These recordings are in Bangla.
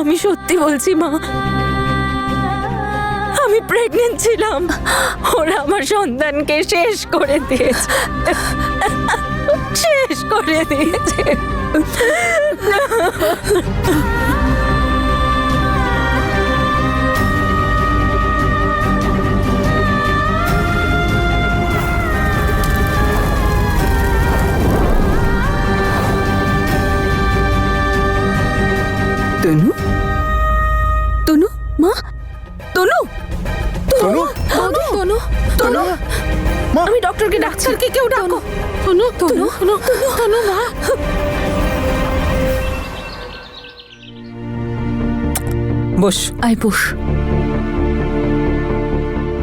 আমি সত্যি বলছি মা, আমি প্রেগনেন্ট ছিলাম। ওরা আমার সন্তানকে শেষ করে দিয়েছে, শেষ করে দিয়েছে। তনু, তনু মা, তনু, তনু, তনু, তনু, তনু, মা, আমি ডক্টরকে ডাকছি। কি কেউ ডাকো। তনু, তনু, তনু, তনু মা। বস। আয় বস।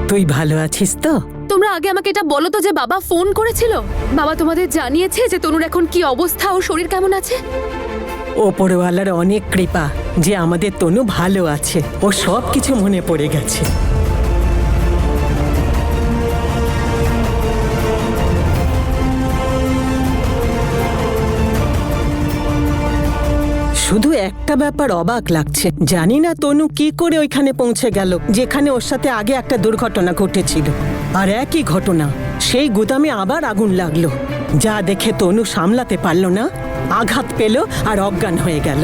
তুই ভালো আছিস তো? তোমরা আগে আমাকে এটা বলো তো যে বাবা ফোন করেছিল। বাবা তোমাদের জানিয়েছে যে তনুর এখন কি অবস্থা, ও শরীর কেমন আছে? ওপরওয়ালার অনেক কৃপা যে আমাদের তনু ভালো আছে। ও সব কিছু মনে পড়ে গেছে। শুধু একটা ব্যাপার অবাক লাগছে, জানি না তনু কি করে ওইখানে পৌঁছে গেল যেখানে ওর সাথে আগে একটা দুর্ঘটনা ঘটেছিল। আর একই ঘটনা, সেই গুদামে আবার আগুন লাগলো। যা দেখে তনু সামলাতে পারল না, আঘাত পেল আর অজ্ঞান হয়ে গেল।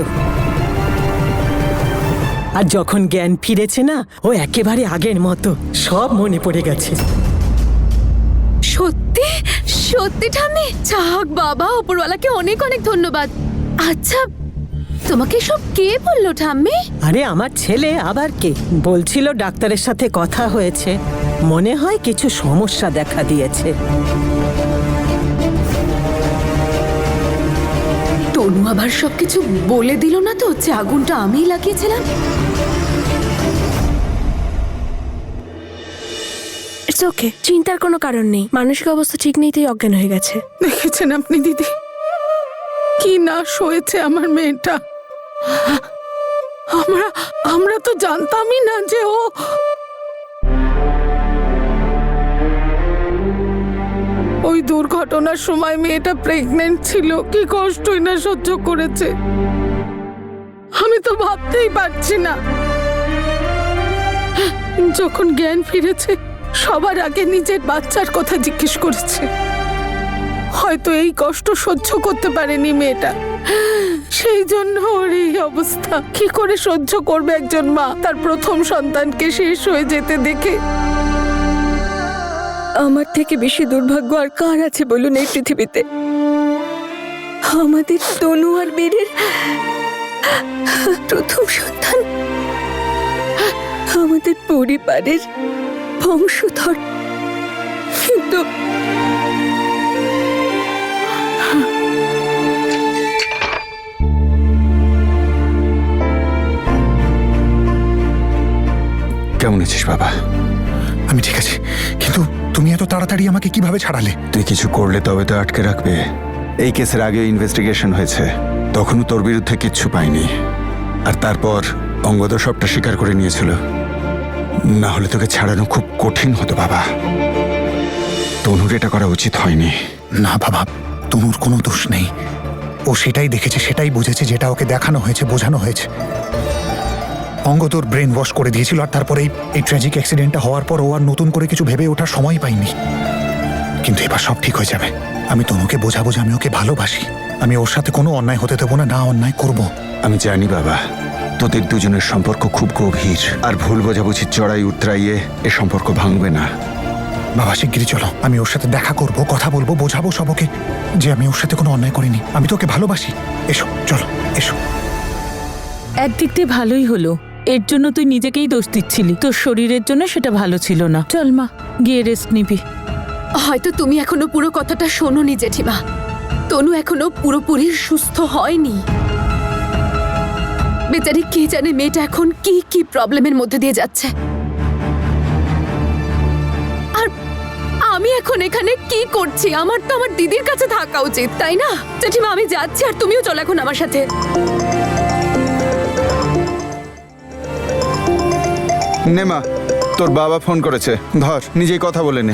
আর যখন জ্ঞান ফিরেছে না, ও একেবারে আগের মতো সব মনে পড়ে গেছে। সত্যি সত্যি ঠাম্মি, যাক বাবা, উপরওয়ালাকে অনেক অনেক ধন্যবাদ। আচ্ছা, তোমাকে সব কে বললো ঠাম্মি? আরে আমার ছেলে, আবার কে? বলছিল ডাক্তারের সাথে কথা হয়েছে, মনে হয় কিছু সমস্যা দেখা দিয়েছে। তনু আবার সবকিছু বলে দিল না তো যে আগুনটা আমিই লাগিয়েছিলাম? ইটস ওকে, চিন্তার কোনো কারণ নেই। মানসিক অবস্থা ঠিক নেই, তাই অজ্ঞান হয়ে গেছে। দেখেছেন আপনি দিদি, কি নাশ হয়েছে আমার মেয়েটা। আমরা তো জানতামই না যে ও ওই দুর্ঘটনার সময় মেয়েটা প্রেগনেন্ট ছিল। কি কষ্টই না সহ্য করেছে, আমি তো ভাবতেই পারছি না। যখন জ্ঞান ফিরেছে, সবার আগে নিজের বাচ্চার কথা জিজ্ঞেস করেছে। হয়তো এই কষ্ট সহ্য করতে পারেনি মেয়েটা, সেই জন্য ওর এই অবস্থা। কি করে সহ্য করবে একজন মা তার প্রথম সন্তানকে শেষ হয়ে যেতে দেখে? আমার থেকে বেশি দুর্ভাগ্য আর কার আছে বলুন এই পৃথিবীতে? আমাদের তনু আর বীরের প্রথম সন্তান, আমাদের পরিবারের বংশধর। কিন্তু কেমন আছিস বাবা? আমি ঠিক আছি, কিন্তু তুমি এত তাড়াতাড়ি আমাকে কিভাবে ছাড়ালে? তুই কিছু করলে তবে তো আটকে রাখবে। এই কেসের আগে ইনভেস্টিগেশন হয়েছে, তখনও তোর বিরুদ্ধে কিচ্ছু পাইনি। আর তারপর অঙ্গদ সবটা স্বীকার করে নিয়েছিল। না হলে তোকে ছাড়ানো খুব কঠিন হতো বাবা। তনুর এটা করা উচিত হয়নি। না বাবা, তনুর কোনো দোষ নেই। ও সেটাই দেখেছে, সেটাই বুঝেছে, যেটা ওকে দেখানো হয়েছে, বোঝানো হয়েছে। অঙ্গ তোর ব্রেন ওয়াশ করে দিয়েছিল। আর তারপরে এই ট্র্যাজিক অ্যাক্সিডেন্টটা হওয়ার পর ও আর নতুন করে কিছু ভেবে ওঠার সময় পাইনি। কিন্তু এবার সব ঠিক হয়ে যাবে। আমি তনুকে বোঝাবো যে আমি ওকে ভালোবাসি। আমি ওর সাথে কোনো অন্যায় হতে দেবো না, না অন্যায় করব। আমি জানি বাবা, তোদের দুজনের সম্পর্ক খুব গভীর, আর ভুল বোঝাবুঝির চড়াই উতরাইয়ে এ সম্পর্ক ভাঙবে না। বাবা শিগগিরই চলো, আমি ওর সাথে দেখা করব, কথা বলবো, বোঝাবো সবকে যে আমি ওর সাথে কোনো অন্যায় করিনি, আমি তোকে ভালোবাসি। এসো, চলো, এসো। একদিক দিয়ে ভালোই হলো। এর জন্য তুই নিজেকেই দোষ দিচ্ছিলি, তোর শরীরের জন্য সেটা ভালো ছিল না। চল মা, গিয়ে রেস্ট নিবি। হয়তো তুমি এখনো পুরো কথাটা শোনোনি জেঠিমা। তনু এখনো পুরোপুরি সুস্থ হয়নি। বেচারি কে জানে মেয়েটা এখন কি কি প্রবলেমের মধ্যে দিয়ে যাচ্ছে। আর আমি এখন এখানে কি করছি? আমার তো আমার দিদির কাছে থাকা উচিত, তাই না? জেঠিমা, আমি যাচ্ছি, আর তুমিও চলো এখন আমার সাথে। নে মা, তোর বাবা ফোন করেছে, ধর, নিজেই কথা বলে নে।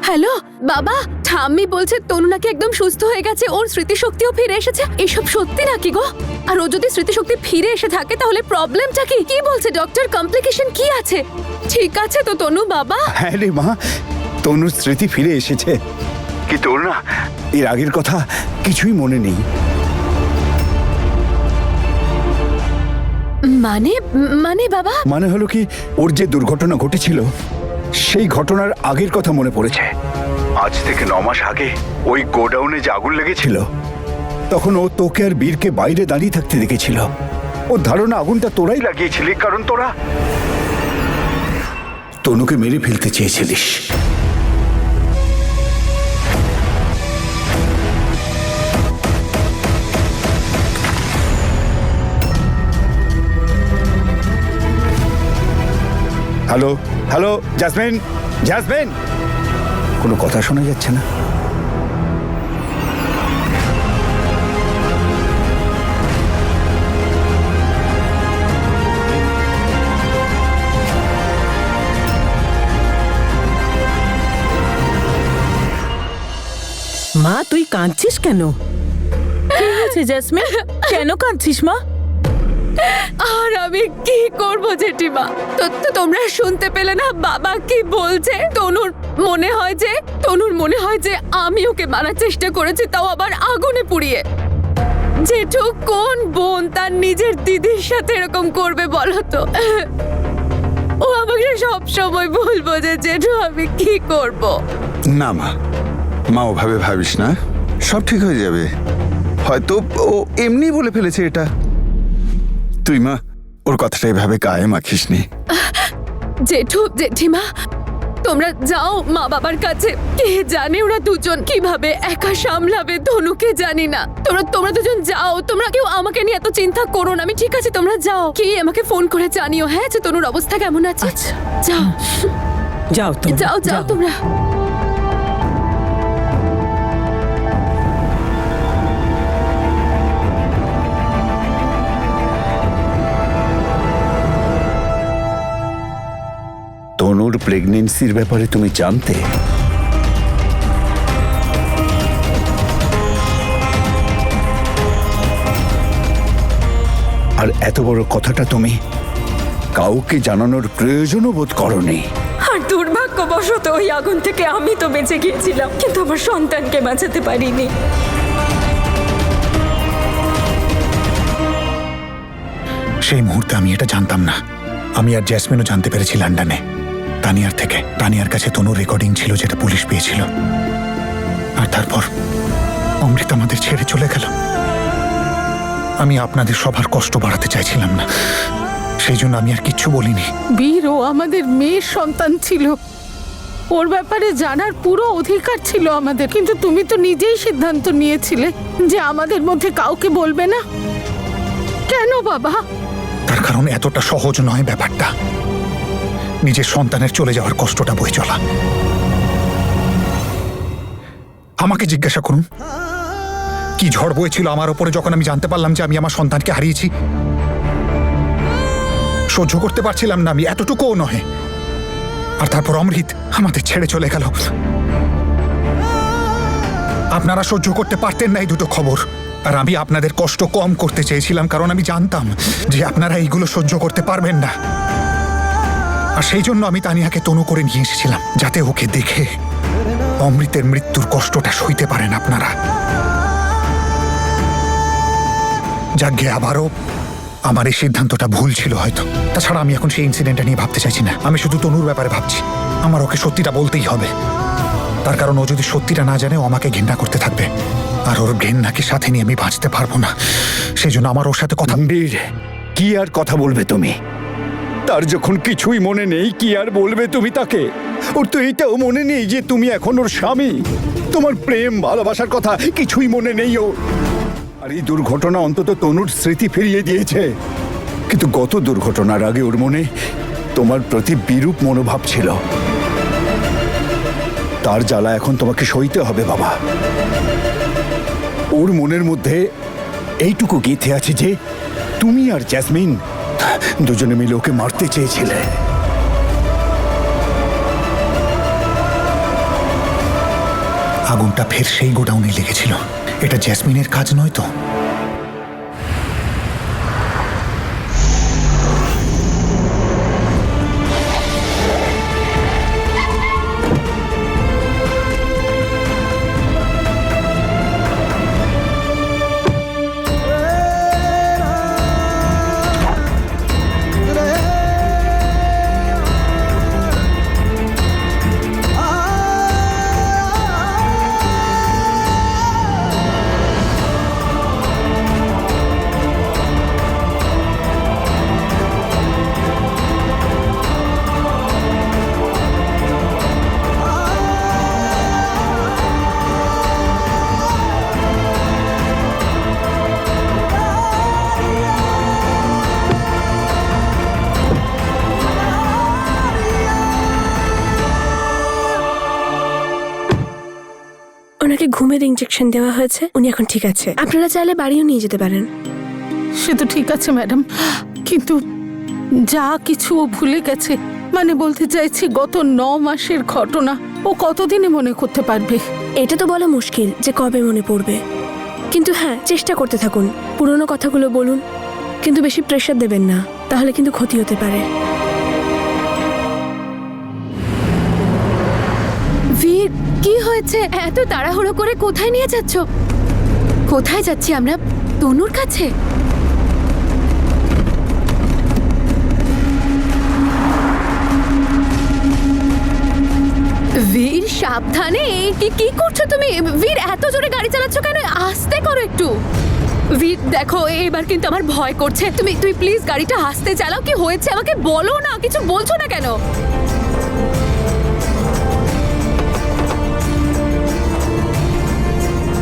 হ্যালো বাবা, ঠাম্মি বলছে তনু নাকি একদম সুস্থ হয়ে গেছে, ওর স্মৃতিশক্তিও ফিরে এসেছে। এসব সত্যি নাকি গো? আর ও যদি স্মৃতিশক্তি ফিরে এসে থাকে তাহলে প্রবলেমটা কি? কি বলছে ডক্টর? কমপ্লিকেশন কি আছে? ঠিক আছে তো তনু বাবা? হ্যাঁ রে মা, তনুর স্মৃতি ফিরে এসেছে, কি তোর না এর আগের কথা কিছুই মনে নেই? মানে মানে বাবা, মানে হলো কি, ওর যে দুর্ঘটনা ঘটেছিল সেই ঘটনার আগের কথা মনে পড়েছে। আজ থেকে 9 মাস আগে ওই গোডাউনে যে আগুন লেগেছিল, তখন ও তোকে আর বীরকে বাইরে দাঁড়িয়ে থাকতে দেখেছিল। ওর ধারণা আগুনটা তোরাই লাগিয়েছিলি, কারণ তোরা তনুকে মেরে ফেলতে চেয়েছিলিস। হ্যালো হ্যালো, জাসমিন, জাসমিন, কোনো কথা শোনা যাচ্ছে না। মা তুই কাঁদছিস কেন? কি হয়েছে জেসমিন? কেন কাঁদছিস মা? আর আমি কি করব জেঠিমা? তো তোমরা শুনতে পেলে না বাবা কি বলছে? তনুর মনে হয় যে আমি ওকে মারার চেষ্টা করেছি, তাও আবার আগুনে পুড়িয়ে। জেঠু, কোন বোন তার নিজের দিদির সাথে এরকম করবে বলো তো? ও আমাকে সব সময় ভুল বোঝে। জেঠু, আমি কি করব? না মা, মা ওভাবে ভাবিস না, সব ঠিক হয়ে যাবে। হয়তো ও এমনি বলে ফেলেছে এটা। তুই মা ওর কথাটা এভাবে গায়ে মাখিস নি। জেঠু, জেঠিমা, তোমরা যাও মা বাবার কাছে। কে জানে ওরা দুজন কিভাবে একা সামলাবে ধনুকে, জানি না। তোমরা দুজন যাও, তোমরা কেউ আমাকে নিয়ে এত চিন্তা করো না। আমি ঠিক আছে, তোমরা যাও। কি আমাকে ফোন করে জানিও, হ্যাঁ, যে তনুর অবস্থা কেমন আছে। যাও যাও তুমি, যাও যাও তোমরা। তনুর প্রেগনেন্সির ব্যাপারে তুমি জানতে? আর এত বড় কথাটা তুমি কাউকে জানানোর প্রয়োজনও বোধ করনি। আর দুর্ভাগ্যবশত ওই আগুন থেকে আমি তো বেঁচে গিয়েছিলাম, কিন্তু আমার সন্তানকে বাঁচাতে পারিনি। সেই মুহূর্তে আমি এটা জানতাম না। আমি আর জ্যাসমিনও জানতে পেরেছি লন্ডনে, তানিয়ার থেকে। তানিয়ার কাছে তনুর রেকর্ডিং ছিল, যেটা পুলিশ পেয়েছিল। আর তারপর অমৃত আমাদের ছেড়ে চলে গেল। আমি আপনাদের সবার কষ্ট বাড়াতে চাইছিলাম না, সেই জন্য আমি আর কিচ্ছু বলিনি। বীর ও আমাদের মেয়ের সন্তান ছিল, ওর ব্যাপারে জানার পুরো অধিকার ছিল আমাদের। কিন্তু তুমি তো নিজেই সিদ্ধান্ত নিয়েছিলে যে আমাদের মধ্যে কাউকে বলবে না। কেন বাবা? তার কারণ এতটা সহজ নয় ব্যাপারটা, নিজের সন্তানের চলে যাওয়ার কষ্টটা বয়ে চলা। আমাকে জিজ্ঞাসা করুন, কি ঝড় বয়েছিল আমার ওপরে যখন আমি জানতে পারলাম যে আমি আমার সন্তানকে হারিয়েছি। সহ্য করতে পারছিলাম না আমি, এতটুকুও নয়। আর তারপর অমৃত আমাদের ছেড়ে চলে গেল। আপনারা সহ্য করতে পারতেন না এই দুটো খবর, আর আমি আপনাদের কষ্ট কম করতে চেয়েছিলাম, কারণ আমি জানতাম যে আপনারা এইগুলো সহ্য করতে পারবেন না। আর সেই জন্য আমি তানিয়াকে তনু করে নিয়ে এসেছিলাম, যাতে ওকে দেখে অমৃতের মৃত্যুর কষ্টটা সইতে পারেন আপনারা। যাকে আবারও আমার এই সিদ্ধান্তটা ভুল ছিল হয়তো। তাছাড়া আমি এখন সেই ইনসিডেন্টটা নিয়ে ভাবতে চাইছি না। আমি শুধু তনুর ব্যাপারে ভাবছি। আমার ওকে সত্যিটা বলতেই হবে, তার কারণ ও যদি সত্যিটা না জানে ও আমাকে ঘৃণা করতে থাকবে, আর ওর ঘৃণাকে সাথে নিয়ে আমি বাঁচতে পারবো না। সেই জন্য আমার ওর সাথে কথা। বীর, কি আর কথা বলবে তুমি? তার যখন কিছুই মনে নেই, কি আর বলবে তুমি তাকে? ওর তো এইটাও মনে নেই যে তুমি এখন ওর স্বামী। তোমার প্রেম ভালোবাসার কথা কিছুই মনে নেই ও। আর এই দুর্ঘটনা অন্তত তনুর স্মৃতি ফিরিয়ে দিয়েছে, কিন্তু গত দুর্ঘটনার আগে ওর মনে তোমার প্রতি বিরূপ মনোভাব ছিল। তার জ্বালা এখন তোমাকে সইতে হবে বাবা। ওর মনের মধ্যে এইটুকু গেঁথে আছে যে তুমি আর জ্যাসমিন দুজনে মিলে ওকে মারতে চেয়েছিলে। আগুনটা ফের সেই গোডাউনে লেগেছিল। এটা জ্যাসমিনের কাজ নয় তো? ওনাকে ঘুমের ইনজেকশন দেওয়া হয়েছে, উনি এখন ঠিক আছে। আপনারা চাইলে বাড়িও নিয়ে যেতে পারেন। সে তো ঠিক আছে ম্যাডাম, কিন্তু যা কিছু ও ভুলে গেছে, মানে বলতে চাইছি গত 9 মাসের ঘটনা ও কতদিনে মনে করতে পারবে? এটা তো বলা মুশকিল যে কবে মনে পড়বে, কিন্তু হ্যাঁ চেষ্টা করতে থাকুন, পুরনো কথাগুলো বলুন, কিন্তু বেশি প্রেশার দেবেন না, তাহলে কিন্তু ক্ষতি হতে পারে। বীর, কি হয়েছে? এত তাড়াহুড়ো করে কোথায় নিয়ে যাচ্ছ? কোথায় যাচ্ছি আমরা? তনুর কাছে? বীর সাবধানে, কি করছো তুমি? বীর এত জোরে গাড়ি চালাচ্ছ কেন? আস্তে করো একটু। বীর দেখো, এবার কিন্তু আমার ভয় করছে। তুমি প্লিজ গাড়িটা আস্তে চালাও। কি হয়েছে আমাকে বলো না, কিছু বলছো না কেন?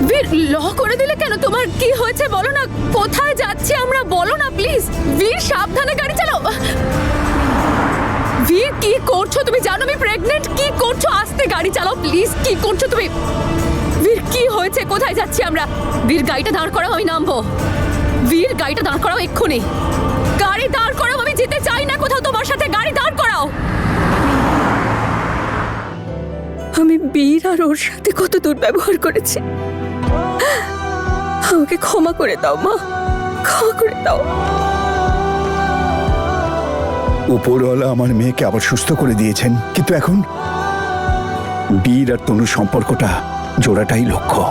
বীর ল করে দিলে কেন? তোমার কি হয়েছে বলো না, কোথায় যাচ্ছি আমরা বলো না প্লিজ। বীর সাবধানে গাড়ি চালাও। বীর কি করছো তুমি? জানো আমি প্রেগনেন্ট। কি করছো? আস্তে গাড়ি চালাও প্লিজ। কি করছো তুমি? বীর কি হয়েছে? কোথায় যাচ্ছি আমরা? বীর গাড়িটা দাঁড় করাও, আমি নামবো। বীর গাড়িটা দাঁড় করাও এক্ষুনি। গাড়ি দাঁড় করাও, আমি যেতে চাই না কোথাও তোমার সাথে। গাড়ি দাঁড় করাও। আমি বীর আর ওর সাথে কত দুর্ব্যবহার করেছি, আমাকে ক্ষমা করে দাও মা, ক্ষমা করে দাও। উপরওয়ালা আমার মেয়েকে আবার সুস্থ করে দিয়েছেন, কিন্তু এখন বীর আর তনুর সম্পর্কটা জোড়াটাই লক্ষ্য।